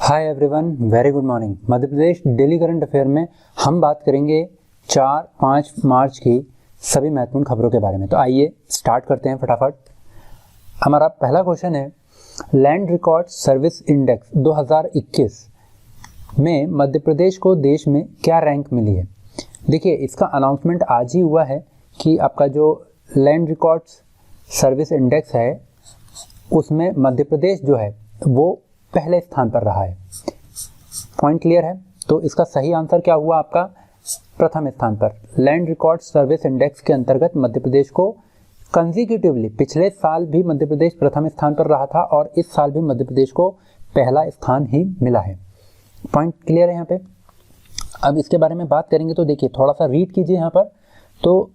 हाय everyone, very good morning. Madhya Pradesh daily current affair में हम बात करेंगे 4-5 मार्च की सभी महत्वपूर्ण खबरों के बारे में। तो आइए स्टार्ट करते हैं फटाफट। हमारा पहला क्वेश्चन है, लैंड रिकॉर्ड सर्विस इंडेक्स 2021 में मध्य प्रदेश को देश में क्या रैंक मिली है। देखिए, इसका अनाउंसमेंट आज ही हुआ है कि आपका जो लैंड रिकॉर्ड्स सर्विस इंडेक्स है उसमें मध्य प्रदेश जो है वो पहले स्थान पर रहा है। पॉइंट क्लियर है। तो इसका सही आंसर क्या हुआ आपका? प्रथम स्थान पर। लैंड रिकॉर्ड सर्विस इंडेक्स के अंतर्गत मध्य प्रदेश को कंसेक्यूटिवली पिछले साल भी मध्य प्रदेश प्रथम स्थान पर रहा था और इस साल भी मध्य प्रदेश को पहला स्थान ही मिला है। पॉइंट क्लियर है यहाँ पे। अब इसके बारे में बात करेंगे तो देखिए, थोड़ा सा रीड कीजिए यहाँ पर। तो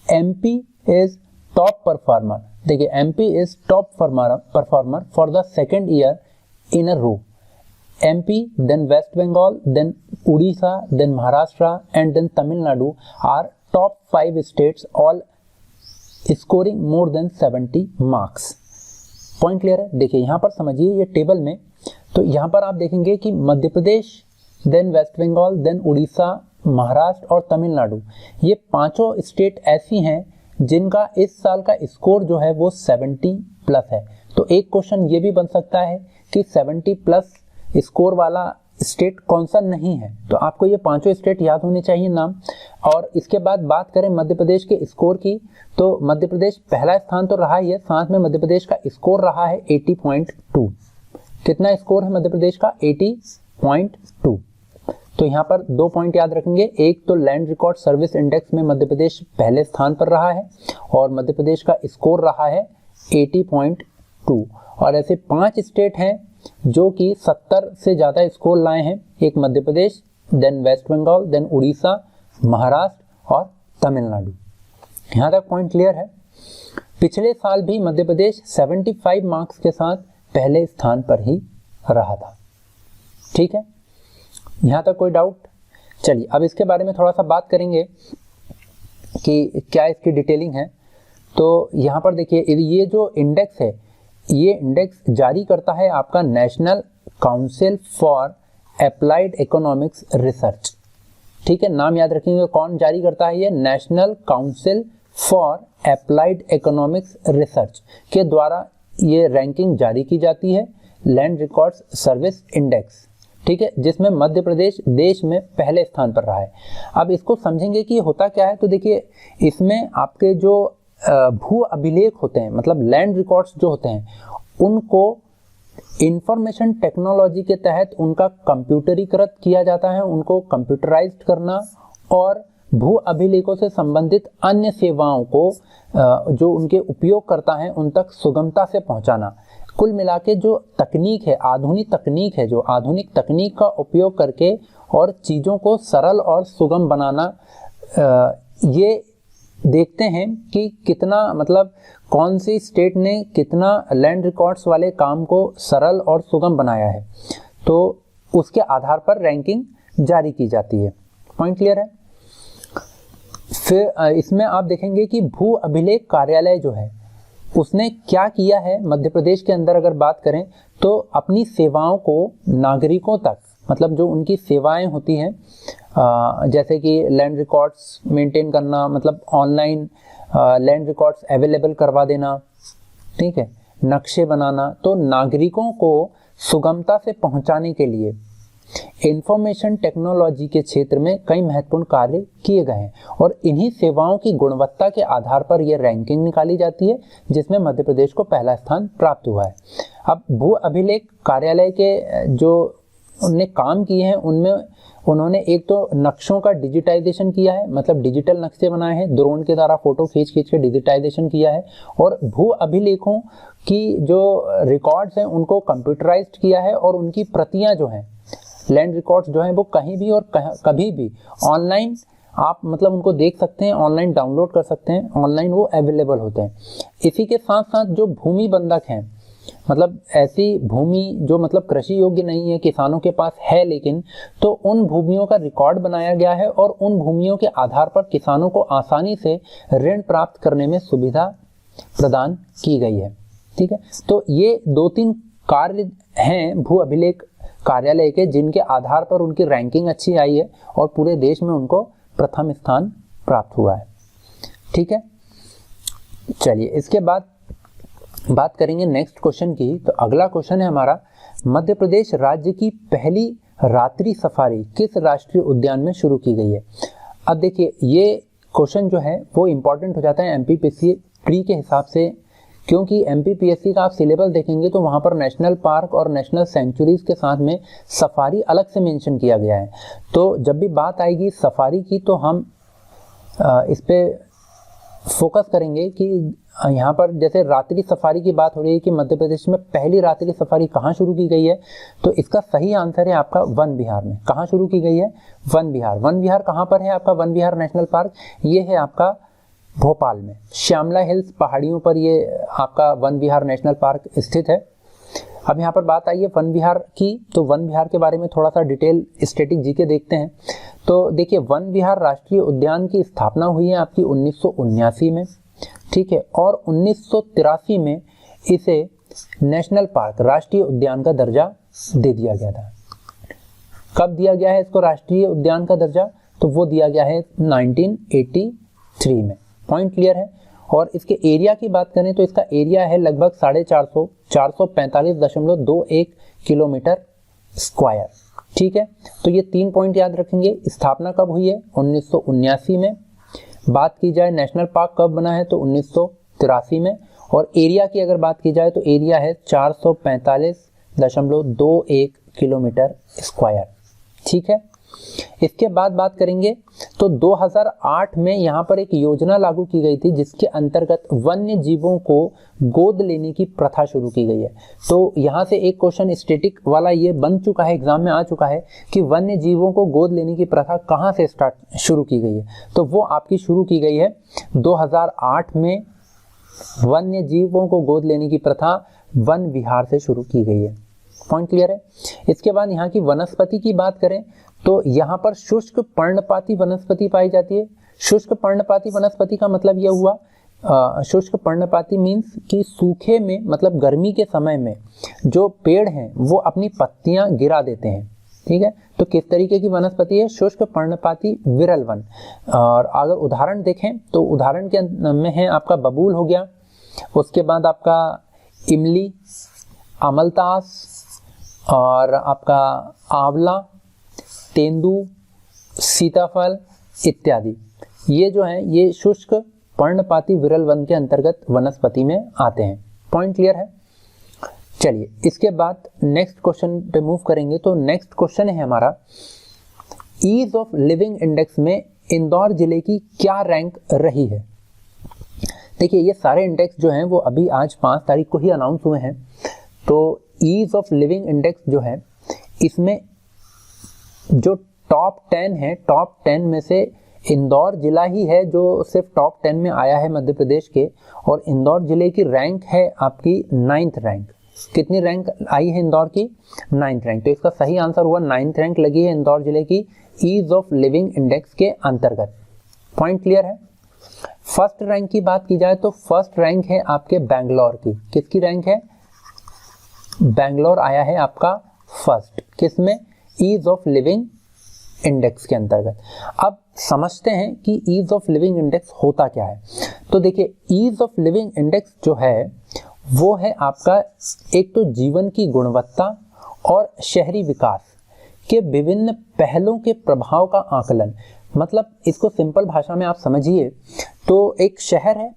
एमपी इज टॉप परफॉर्मर। देखिए, MP is top performer for the second year in a row. MP, then West Bengal, then Odisha, then Maharashtra and then Tamil Nadu are top 5 states, all scoring more than 70 marks. Point clear है। देखिए यहाँ पर समझिए, ये table में तो यहाँ पर आप देखेंगे कि मध्य प्रदेश, देन वेस्ट बंगाल, देन उड़ीसा, महाराष्ट्र और तमिलनाडु, ये पांचों स्टेट ऐसी हैं जिनका इस साल का स्कोर जो है वो 70 प्लस है। तो एक क्वेश्चन ये भी बन सकता है कि 70 प्लस स्कोर वाला स्टेट कौन सा नहीं है। तो आपको ये पांचों स्टेट याद होने चाहिए नाम। और इसके बाद बात करें मध्य प्रदेश के स्कोर की, तो मध्य प्रदेश पहला स्थान तो रहा ही है, साथ में मध्य प्रदेश का स्कोर रहा है 80.2। कितना स्कोर है मध्य प्रदेश का? 80.2। तो यहाँ पर 2 पॉइंट याद रखेंगे। एक तो लैंड रिकॉर्ड सर्विस इंडेक्स में मध्य प्रदेश पहले स्थान पर रहा है और मध्य प्रदेश का स्कोर रहा है 80.2। और ऐसे 5 स्टेट हैं जो कि 70 से ज़्यादा स्कोर लाए हैं। एक मध्य प्रदेश, देन वेस्ट बंगाल, देन उड़ीसा, महाराष्ट्र और तमिलनाडु। यहाँ तक पॉइंट क्लियर है। पिछले साल भी मध्य प्रदेश 75 मार्क्स के साथ पहले स्थान पर ही रहा था। ठीक है, यहाँ तक कोई डाउट? चलिए अब इसके बारे में थोड़ा सा बात करेंगे कि क्या इसकी डिटेलिंग है। तो यहाँ पर देखिए, ये जो इंडेक्स है, ये इंडेक्स जारी करता है आपका national council for applied economics research. ठीक है, नाम याद रखेंगे। कौन जारी करता है? ये national council for applied economics research के द्वारा ये रैंकिंग जारी की जाती है, लैंड रिकॉर्ड्स सर्विस इंडेक्स। ठीक है, जिसमें मध्य प्रदेश देश में पहले स्थान पर रहा है। अब इसको समझेंगे कि होता क्या है। तो देखिए, इसमें आपके जो भू अभिलेख होते हैं, मतलब लैंड रिकॉर्ड्स जो होते हैं, उनको इंफॉर्मेशन टेक्नोलॉजी के तहत उनका कंप्यूटरीकृत किया जाता है, उनको कंप्यूटराइज्ड करना और भू अभिलेखों से संबंधित अन्य सेवाओं को जो उनके उपयोग करता है उन तक सुगमता से पहुंचाना। कुल मिला के जो तकनीक है, आधुनिक तकनीक है, जो आधुनिक तकनीक का उपयोग करके और चीज़ों को सरल और सुगम बनाना, ये देखते हैं कि कितना, मतलब कौन सी स्टेट ने कितना लैंड रिकॉर्ड्स वाले काम को सरल और सुगम बनाया है। तो उसके आधार पर रैंकिंग जारी की जाती है। पॉइंट क्लियर है। फिर इसमें आप देखेंगे कि भू अभिलेख कार्यालय जो है उसने क्या किया है मध्य प्रदेश के अंदर। अगर बात करें तो अपनी सेवाओं को नागरिकों तक, मतलब जो उनकी सेवाएं होती हैं, जैसे कि लैंड रिकॉर्ड्स मेंटेन करना, मतलब ऑनलाइन लैंड रिकॉर्ड्स अवेलेबल करवा देना, ठीक है, नक्शे बनाना, तो नागरिकों को सुगमता से पहुंचाने के लिए इंफॉर्मेशन टेक्नोलॉजी के क्षेत्र में कई महत्वपूर्ण कार्य किए गए हैं और इन्हीं सेवाओं की गुणवत्ता के आधार पर यह रैंकिंग निकाली जाती है, जिसमें मध्य प्रदेश को पहला स्थान प्राप्त हुआ है। अब भू अभिलेख कार्यालय के जो उन्होंने काम किए हैं उनमें उन्होंने एक तो नक्शों का डिजिटाइजेशन किया है, मतलब डिजिटल नक्शे बनाए हैं, ड्रोन के द्वारा फोटो खींच के डिजिटाइजेशन किया है, और भू अभिलेखों की जो रिकॉर्ड्स हैं उनको कंप्यूटराइज्ड किया है और उनकी प्रतियां जो हैं, लैंड रिकॉर्ड्स जो हैं, वो कहीं भी और कभी भी ऑनलाइन आप मतलब उनको देख सकते हैं, ऑनलाइन डाउनलोड कर सकते हैं, ऑनलाइन वो अवेलेबल होते हैं। इसी के साथ साथ जो भूमि बंधक हैं, मतलब ऐसी भूमि जो मतलब कृषि योग्य नहीं है, किसानों के पास है लेकिन, तो उन भूमियों का रिकॉर्ड बनाया गया है और उन भूमियों के आधार पर किसानों को आसानी से ऋण प्राप्त करने में सुविधा प्रदान की गई है। ठीक है, तो ये 2-3 कार्य हैं भू अभिलेख कार्यालय के, जिनके आधार पर उनकी रैंकिंग अच्छी आई है और पूरे देश में उनको प्रथम स्थान प्राप्त हुआ है। ठीक है, चलिए इसके बाद बात करेंगे नेक्स्ट क्वेश्चन की। तो अगला क्वेश्चन है हमारा, मध्य प्रदेश राज्य की पहली रात्रि सफारी किस राष्ट्रीय उद्यान में शुरू की गई है? अब देखिए ये क्वेश्चन जो है वो इंपॉर्टेंट हो जाता है एमपीपीएससी प्री के हिसाब से, क्योंकि एमपीपीएससी का आप सिलेबस देखेंगे तो वहाँ पर नेशनल पार्क और नेशनल सेंचुरीज के साथ में सफारी अलग से मेंशन किया गया है। तो जब भी बात आएगी सफारी की तो हम इस पे फोकस करेंगे कि यहाँ पर जैसे रात्रि सफारी की बात हो रही है कि मध्य प्रदेश में पहली रात्रि सफारी कहाँ शुरू की गई है, तो इसका सही आंसर है आपका वन विहार में। कहाँ शुरू की गई है? वन विहार। वन विहार कहाँ पर है आपका? वन विहार नेशनल पार्क ये है आपका भोपाल में, श्यामला हिल्स पहाड़ियों पर ये आपका वन विहार नेशनल पार्क स्थित है। अब यहाँ पर बात आई है वन विहार की, तो वन विहार के बारे में थोड़ा सा डिटेल स्टैटिक जीके देखते हैं। तो देखिए वन विहार राष्ट्रीय उद्यान की स्थापना हुई है आपकी 1979 में, ठीक है, और 1983 में इसे नेशनल पार्क राष्ट्रीय उद्यान का दर्जा दे दिया गया था। कब दिया गया है इसको राष्ट्रीय उद्यान का दर्जा? तो वो दिया गया है 1983 में। पॉइंट क्लियर है। और इसके एरिया की बात करें तो इसका एरिया है लगभग 445.21 किलोमीटर स्क्वायर। ठीक है, तो ये 3 पॉइंट याद रखेंगे। स्थापना कब हुई है? 1979 में। बात की जाए नेशनल पार्क कब बना है? तो 1983 में। और एरिया की अगर बात की जाए तो एरिया है 445.21 किलोमीटर स्क्वायर। ठीक है, इसके बाद बात करेंगे तो 2008 में यहाँ पर एक योजना लागू की गई थी जिसके अंतर्गत वन्य जीवों को गोद लेने की प्रथा शुरू की गई है। तो यहाँ से एक क्वेश्चन स्टैटिक वाला ये बन चुका है, एग्जाम में आ चुका है कि वन्य जीवों को गोद लेने की प्रथा कहाँ से शुरू की गई है? तो वो आपकी शुरू की गई है 2008 में। वन्य जीवों को गोद लेने की प्रथा वन विहार से शुरू की गई है। पॉइंट क्लियर है। इसके बाद यहाँ की वनस्पति की बात करें तो यहाँ पर शुष्क पर्णपाती वनस्पति पाई जाती है। शुष्क पर्णपाती वनस्पति का मतलब यह हुआ, शुष्क पर्णपाती मीन्स कि सूखे में मतलब गर्मी के समय में जो पेड़ हैं वो अपनी पत्तियां गिरा देते हैं। ठीक है, तो किस तरीके की वनस्पति है? शुष्क पर्णपाती विरल वन। और अगर उदाहरण देखें तो उदाहरण के में है आपका बबूल हो गया, उसके बाद आपका इमली, अमलतास और आपका आंवला, तेंदू, सीताफल इत्यादि। ये जो है ये शुष्क पर्णपाती विरल वन के अंतर्गत वनस्पति में आते हैं। पॉइंट क्लियर है। चलिए इसके बाद नेक्स्ट क्वेश्चन पे मूव करेंगे। तो नेक्स्ट क्वेश्चन है हमारा, ईज ऑफ लिविंग इंडेक्स में इंदौर जिले की क्या रैंक रही है? देखिए ये सारे इंडेक्स जो हैं वो अभी आज 5 तारीख को ही अनाउंस हुए हैं। तो ईज ऑफ लिविंग इंडेक्स जो है इसमें जो टॉप 10 है, टॉप 10 में से इंदौर जिला ही है जो सिर्फ टॉप 10 में आया है मध्य प्रदेश के। और इंदौर जिले की रैंक है आपकी 9th रैंक। कितनी रैंक आई है इंदौर की? 9th rank. तो इसका सही आंसर हुआ 9th रैंक लगी है इंदौर जिले की ईज ऑफ लिविंग इंडेक्स के अंतर्गत। पॉइंट क्लियर है। फर्स्ट रैंक की बात की जाए तो फर्स्ट रैंक है आपके बैंगलोर की। किसकी रैंक है? बैंगलोर आया है आपका फर्स्ट। किसमें? ईज ऑफ लिविंग इंडेक्स के अंतर्गत। अब समझते हैं कि ईज ऑफ लिविंग इंडेक्स होता क्या है। तो देखिए ईज ऑफ लिविंग इंडेक्स जो है वो है आपका एक तो जीवन की गुणवत्ता और शहरी विकास के विभिन्न पहलों के प्रभाव का आकलन। मतलब इसको सिंपल भाषा में आप समझिए तो एक शहर है,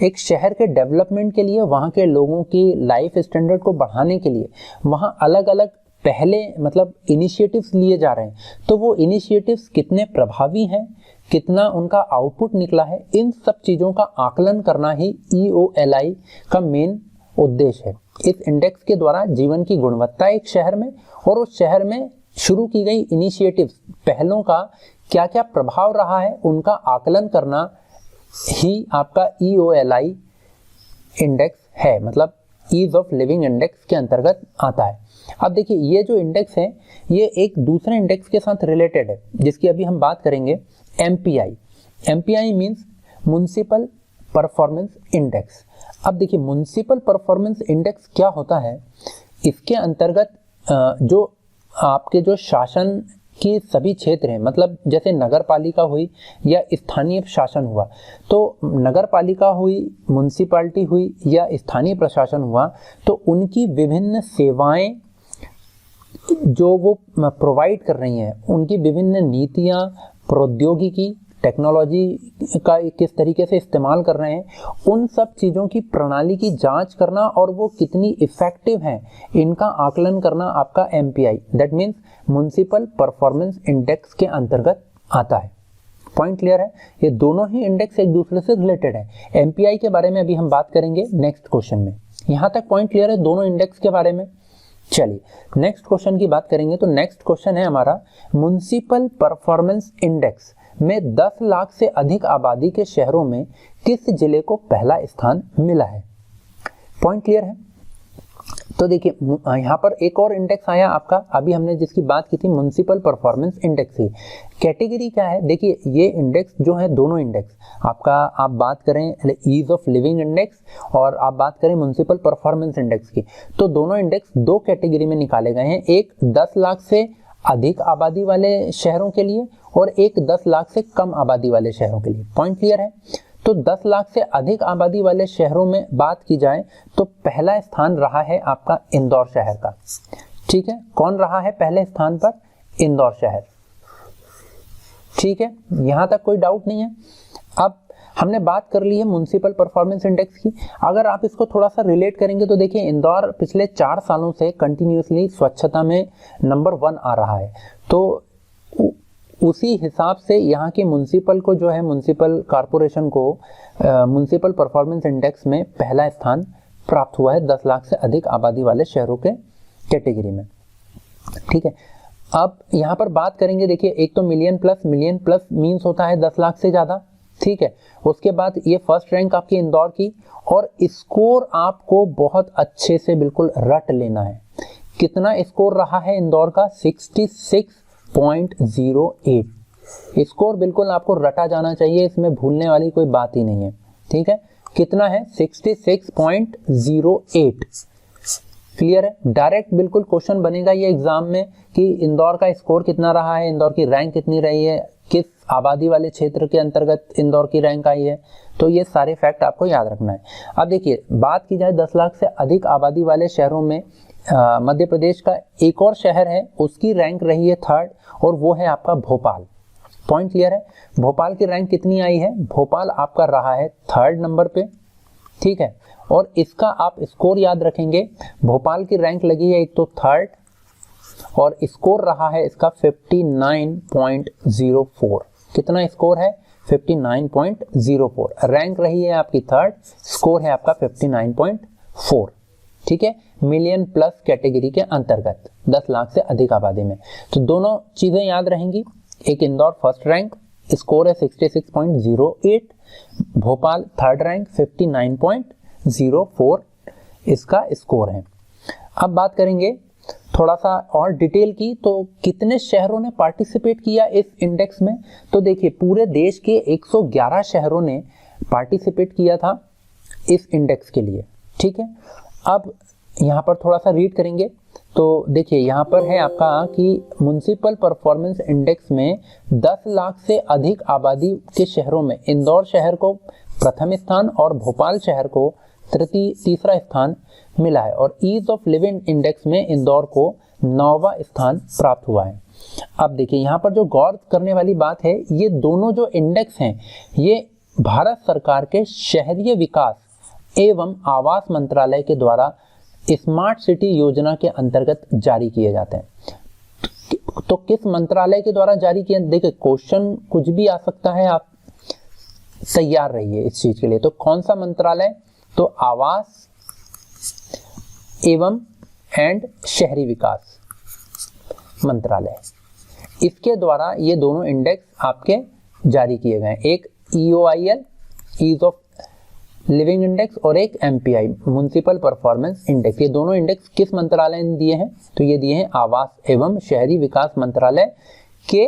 एक शहर के डेवलपमेंट के लिए, वहाँ के लोगों की लाइफ स्टैंडर्ड को बढ़ाने के लिए वहाँ अलग अलग पहले मतलब इनिशिएटिव्स लिए जा रहे हैं। तो वो इनिशिएटिव्स कितने प्रभावी हैं, कितना उनका आउटपुट निकला है, इन सब चीज़ों का आकलन करना ही EOLI का मेन उद्देश्य है। इस इंडेक्स के द्वारा जीवन की गुणवत्ता एक शहर में और उस शहर में शुरू की गई इनिशिएटिव्स, पहलों का क्या क्या प्रभाव रहा है, उनका आकलन करना ही आपका EOLI इंडेक्स है, मतलब ईज ऑफ लिविंग इंडेक्स के अंतर्गत आता है। अब देखिए ये जो इंडेक्स है ये एक दूसरे इंडेक्स के साथ रिलेटेड है जिसकी अभी हम बात करेंगे, MPI। MPI means municipal performance index. अब देखिए म्युनिसिपल परफॉर्मेंस इंडेक्स क्या होता है, इसके अंतर्गत जो आपके जो शासन की सभी क्षेत्र हैं, मतलब जैसे नगर पालिका हुई या स्थानीय शासन हुआ, तो नगर पालिका हुई, म्युनिसिपैलिटी हुई या स्थानीय प्रशासन हुआ, तो उनकी विभिन्न सेवाएं जो वो प्रोवाइड कर रही हैं, उनकी विभिन्न नीतियां, प्रौद्योगिकी, टेक्नोलॉजी का किस तरीके से इस्तेमाल कर रहे हैं, उन सब चीज़ों की प्रणाली की जांच करना और वो कितनी इफेक्टिव हैं, इनका आकलन करना आपका MPI, that means municipal performance index के अंतर्गत आता है। पॉइंट क्लियर है? ये दोनों ही इंडेक्स एक दूसरे से रिलेटेड है। MPI के बारे में अभी हम बात करेंगे नेक्स्ट क्वेश्चन में। यहाँ तक पॉइंट क्लियर है दोनों इंडेक्स के बारे में? चलिए नेक्स्ट क्वेश्चन की बात करेंगे। तो नेक्स्ट क्वेश्चन है हमारा, म्युनिसिपल परफॉर्मेंस इंडेक्स में 10 लाख से अधिक आबादी के शहरों में किस जिले को पहला स्थान मिला है? पॉइंट क्लियर है? तो देखिए यहाँ पर एक और इंडेक्स आया आपका, अभी हमने जिसकी बात की थी म्युनिसिपल परफॉर्मेंस इंडेक्स की। कैटेगरी क्या है? देखिए ये इंडेक्स जो है, दोनों इंडेक्स आपका, आप बात करें ईज ऑफ लिविंग इंडेक्स और आप बात करें म्युनिसिपल परफॉर्मेंस इंडेक्स की, तो दोनों इंडेक्स दो कैटेगरी में निकाले गए हैं। एक 10 लाख से अधिक आबादी वाले शहरों के लिए और एक 10 लाख से कम आबादी वाले शहरों के लिए। पॉइंट क्लियर है? तो 10 लाख से अधिक आबादी वाले शहरों में बात की जाए तो पहला स्थान रहा है आपका इंदौर शहर का। ठीक है, कौन रहा है पहले स्थान पर? इंदौर शहर। ठीक है, यहां तक कोई डाउट नहीं है। अब हमने बात कर ली है म्युनिसिपल परफॉर्मेंस इंडेक्स की। अगर आप इसको थोड़ा सा रिलेट करेंगे तो देखिए इंदौर पिछले 4 सालों से कंटिन्यूसली स्वच्छता में नंबर 1 आ रहा है, तो उसी हिसाब से यहाँ के म्युनिसिपल को जो है, म्युनिसिपल कॉरपोरेशन को म्युनिसिपल परफॉर्मेंस इंडेक्स में पहला स्थान प्राप्त हुआ है 10 लाख से अधिक आबादी वाले शहरों के कैटेगरी में। ठीक है, अब यहाँ पर बात करेंगे, देखिए एक तो मिलियन प्लस मीन्स होता है 10 लाख से ज़्यादा। ठीक है, उसके बाद ये फर्स्ट रैंक आपकी इंदौर की, और स्कोर आपको बहुत अच्छे से बिल्कुल रट लेना है। कितना स्कोर रहा है इंदौर का? 66.08। स्कोर बिल्कुल आपको रटा जाना चाहिए, इसमें भूलने वाली कोई बात ही नहीं है। ठीक है, कितना है? 66.08। क्लियर है? डायरेक्ट बिल्कुल क्वेश्चन बनेगा ये एग्जाम में कि इंदौर का स्कोर कितना रहा है, इंदौर की रैंक कितनी रही है, किस आबादी वाले क्षेत्र के अंतर्गत इंदौर की रैंक आई है, तो ये सारे फैक्ट आपको याद रखना है। अब देखिए बात की जाए 10 लाख से अधिक आबादी वाले शहरों में मध्य प्रदेश का एक और शहर है, उसकी रैंक रही है 3rd, और वो है आपका भोपाल। पॉइंट क्लियर है? भोपाल की रैंक कितनी आई है? भोपाल आपका रहा है 3rd नंबर पे। ठीक है, और इसका आप स्कोर याद रखेंगे, भोपाल की रैंक लगी है एक तो 3rd, और स्कोर रहा है इसका 59.04। कितना स्कोर है? 59.04। रैंक रही है आपकी 3rd, स्कोर है आपका 59.4। ठीक है, मिलियन प्लस कैटेगरी के अंतर्गत 10 लाख से अधिक आबादी में। तो दोनों चीजें याद रहेंगी, एक इंदौर फर्स्ट रैंक, स्कोर है 66.08, भोपाल 3rd रैंक 59.04 इसका स्कोर है। अब बात करेंगे थोड़ा सा और डिटेल की, तो कितने शहरों ने पार्टिसिपेट किया इस इंडेक्स में? तो देखिए पूरे देश के 111 शहरों ने पार्टिसिपेट किया था इस इंडेक्स के लिए। ठीक है, अब यहाँ पर थोड़ा सा रीड करेंगे तो देखिए यहाँ पर है आपका कि म्युनिसिपल परफॉर्मेंस इंडेक्स में 10 लाख से अधिक आबादी के शहरों में इंदौर शहर को प्रथम स्थान और भोपाल शहर को तीसरा स्थान मिला है, और ईज ऑफ लिविंग इंडेक्स में इंदौर को 9वां स्थान प्राप्त हुआ है। अब देखिए यहाँ पर जो गौर करने वाली बात है, ये दोनों जो इंडेक्स हैं ये भारत सरकार के शहरी विकास एवं आवास मंत्रालय के द्वारा स्मार्ट सिटी योजना के अंतर्गत जारी किए जाते हैं। तो किस मंत्रालय के द्वारा जारी किए? देखिए क्वेश्चन कुछ भी आ सकता है, आप तैयार रहिए इस चीज के लिए। तो कौन सा मंत्रालय? तो आवास एवं एंड शहरी विकास मंत्रालय, इसके द्वारा ये दोनों इंडेक्स आपके जारी किए गए। एक EOIL ease of living index और एक MPI म्युनिसिपल परफॉर्मेंस इंडेक्स। ये दोनों इंडेक्स किस मंत्रालय ने दिए हैं? तो ये दिए हैं आवास एवं शहरी विकास मंत्रालय के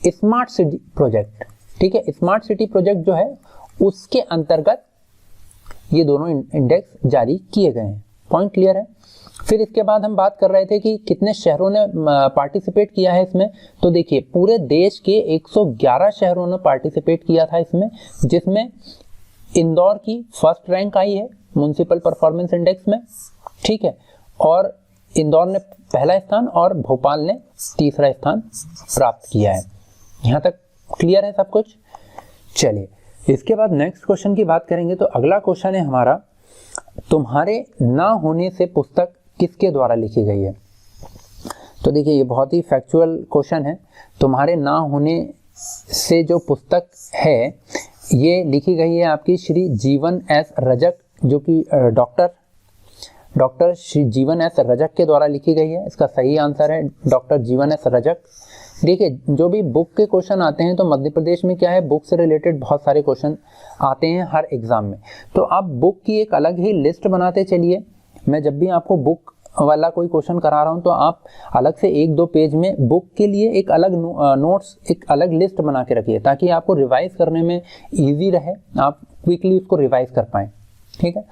स्मार्ट सिटी प्रोजेक्ट। ठीक है, स्मार्ट सिटी प्रोजेक्ट जो है उसके अंतर्गत ये दोनों इंडेक्स जारी किए गए हैं। पॉइंट क्लियर है? फिर इसके बाद हम बात कर रहे थे कि कितने शहरों ने पार्टिसिपेट किया है इसमें। तो देखिए पूरे देश के 111 शहरों ने पार्टिसिपेट किया था इसमें, जिसमें इंदौर की फर्स्ट रैंक आई है म्युनिसिपल परफॉर्मेंस इंडेक्स में, ठीक है, और इंदौर ने पहला स्थान और भोपाल ने तीसरा स्थान प्राप्त किया है। यहाँ तक क्लियर है सब कुछ। चलिए इसके बाद नेक्स्ट क्वेश्चन की बात करेंगे। तो अगला क्वेश्चन है हमारा, तुम्हारे ना होने से पुस्तक किसके द्वारा लिखी गई है। तो देखिए ये बहुत ही फैक्चुअल क्वेश्चन है। तुम्हारे ना होने से जो पुस्तक है ये लिखी गई है आपकी श्री जीवन एस रजक, जो कि डॉक्टर श्री जीवन एस रजक के द्वारा लिखी गई है। इसका सही आंसर है डॉक्टर जीवन एस रजक। देखिए जो भी बुक के क्वेश्चन आते हैं तो मध्य प्रदेश में क्या है, बुक से रिलेटेड बहुत सारे क्वेश्चन आते हैं हर एग्जाम में। तो आप बुक की एक अलग ही लिस्ट बनाते चलिए। मैं जब भी आपको बुक वाला कोई क्वेश्चन करा रहा हूं तो आप अलग से 1-2 पेज में बुक के लिए एक अलग नोट्स, एक अलग लिस्ट बना के रखिए, ताकि आपको रिवाइज करने में इजी रहे, आप क्विकली उसको रिवाइज कर पाएं। ठीक है,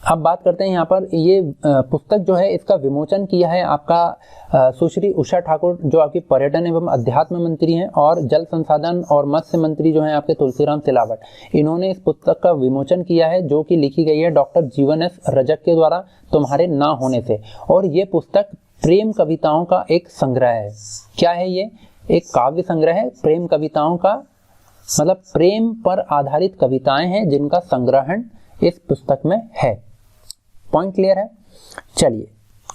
अब बात करते हैं यहाँ पर ये पुस्तक जो है इसका विमोचन किया है आपका सुश्री उषा ठाकुर, जो आपकी पर्यटन एवं अध्यात्म मंत्री हैं, और जल संसाधन और मत्स्य मंत्री जो हैं आपके तुलसीराम सिलावट। इन्होंने इस पुस्तक का विमोचन किया है, जो कि लिखी गई है डॉक्टर जीवन एस रजक के द्वारा, तुम्हारे ना होने से। और ये पुस्तक प्रेम कविताओं का एक संग्रह है। क्या है ये? एक काव्य संग्रह है प्रेम कविताओं का, मतलब प्रेम पर आधारित कविताएं हैं जिनका संग्रहण इस पुस्तक में है। पॉइंट क्लियर है। चलिए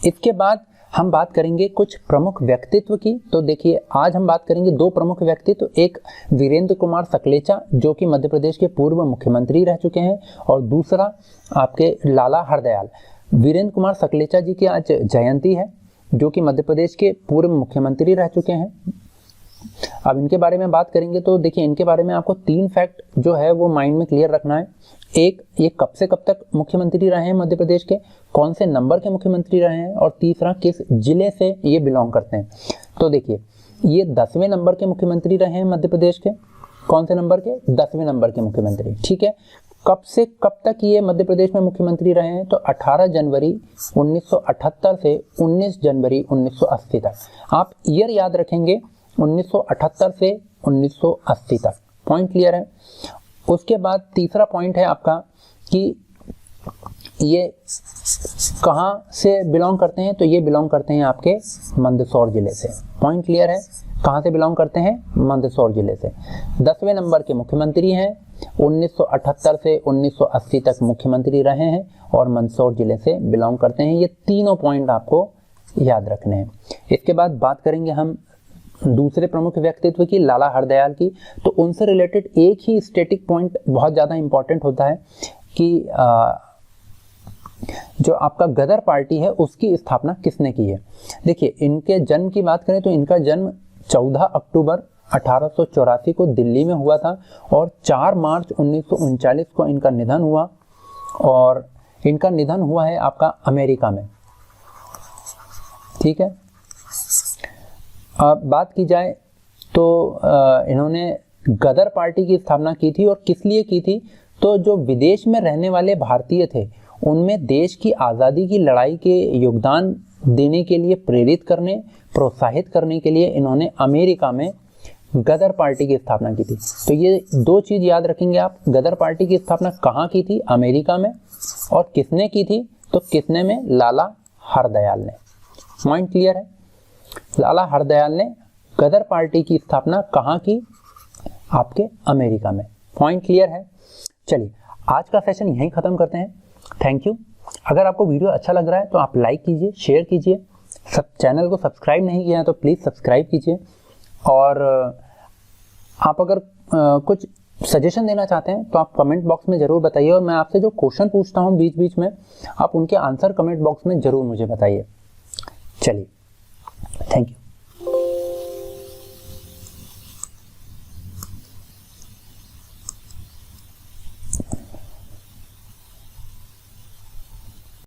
इसके बाद हम बात करेंगे कुछ प्रमुख व्यक्तित्व की। तो देखिए आज हम बात करेंगे 2 प्रमुख व्यक्तित्व, एक वीरेंद्र कुमार सकलेचा जो कि मध्य प्रदेश के पूर्व मुख्यमंत्री रह चुके हैं, और दूसरा आपके लाला हरदयाल। वीरेंद्र कुमार सकलेचा जी की आज जयंती है, जो कि मध्य प्रदेश के पूर्व मुख्यमंत्री रह चुके हैं। अब इनके बारे में बात करेंगे तो देखिए इनके बारे में आपको 3 फैक्ट जो है वो माइंड में क्लियर रखना है। एक, ये कब से कब तक मुख्यमंत्री रहे हैं मध्य प्रदेश के, कौन से नंबर के मुख्यमंत्री रहे हैं, और तीसरा किस जिले से ये बिलोंग करते हैं। तो देखिए ये 10वें नंबर के मुख्यमंत्री रहे हैं मध्य प्रदेश के। कौन से नंबर के? 10वें नंबर के मुख्यमंत्री। ठीक है, कब से कब तक ये मध्य प्रदेश में मुख्यमंत्री रहे हैं? तो 18 जनवरी 1978 से 19 जनवरी 1980 तक। आप ईयर याद रखेंगे, 1978 से 1980 तक। पॉइंट क्लियर है। उसके बाद तीसरा पॉइंट है आपका कि ये कहाँ से बिलोंग करते हैं? तो ये बिलोंग करते हैं आपके मंदसौर जिले से। पॉइंट क्लियर है, कहाँ से बिलोंग करते हैं? मंदसौर जिले से। 10वें नंबर के मुख्यमंत्री हैं, 1978 से 1980 तक मुख्यमंत्री रहे हैं, और मंदसौर जिले से बिलोंग करते हैं। ये तीनों पॉइंट आपको याद रखने हैं। इसके बाद बात करेंगे हम दूसरे प्रमुख व्यक्तित्व की, लाला हरदयाल की। तो उनसे रिलेटेड एक ही स्टैटिक पॉइंट बहुत ज़्यादा इंपॉर्टेंट होता है कि जो आपका गदर पार्टी है उसकी स्थापना किसने की है। देखिए इनके जन्म की बात करें तो इनका जन्म 14 अक्टूबर 1884 को दिल्ली में हुआ था, और 4 मार्च 1939 को इनका निधन हुआ, और इनका निधन हुआ है आपका अमेरिका में। ठीक है, अब बात की जाए तो इन्होंने गदर पार्टी की स्थापना की थी, और किस लिए की थी? तो जो विदेश में रहने वाले भारतीय थे उनमें देश की आज़ादी की लड़ाई के योगदान देने के लिए प्रेरित करने, प्रोत्साहित करने के लिए इन्होंने अमेरिका में गदर पार्टी की स्थापना की थी। तो ये 2 चीज़ याद रखेंगे आप। गदर पार्टी की स्थापना कहाँ की थी? अमेरिका में। और किसने की थी? तो किसने में? लाला हरदयाल ने। पॉइंट क्लियर है। लाला हरदयाल ने गदर पार्टी की स्थापना कहाँ की? आपके अमेरिका में। पॉइंट क्लियर है। चलिए आज का सेशन यहीं ख़त्म करते हैं। Thank you. अगर आपको वीडियो अच्छा लग रहा है तो आप लाइक कीजिए, शेयर कीजिए। चैनल को सब्सक्राइब नहीं किया है तो प्लीज़ सब्सक्राइब कीजिए। और आप अगर कुछ सजेशन देना चाहते हैं तो आप कमेंट बॉक्स में ज़रूर बताइए, और मैं आपसे जो क्वेश्चन पूछता हूँ बीच बीच में आप उनके आंसर कमेंट बॉक्स में ज़रूर मुझे बताइए। चलिए, थैंक यू।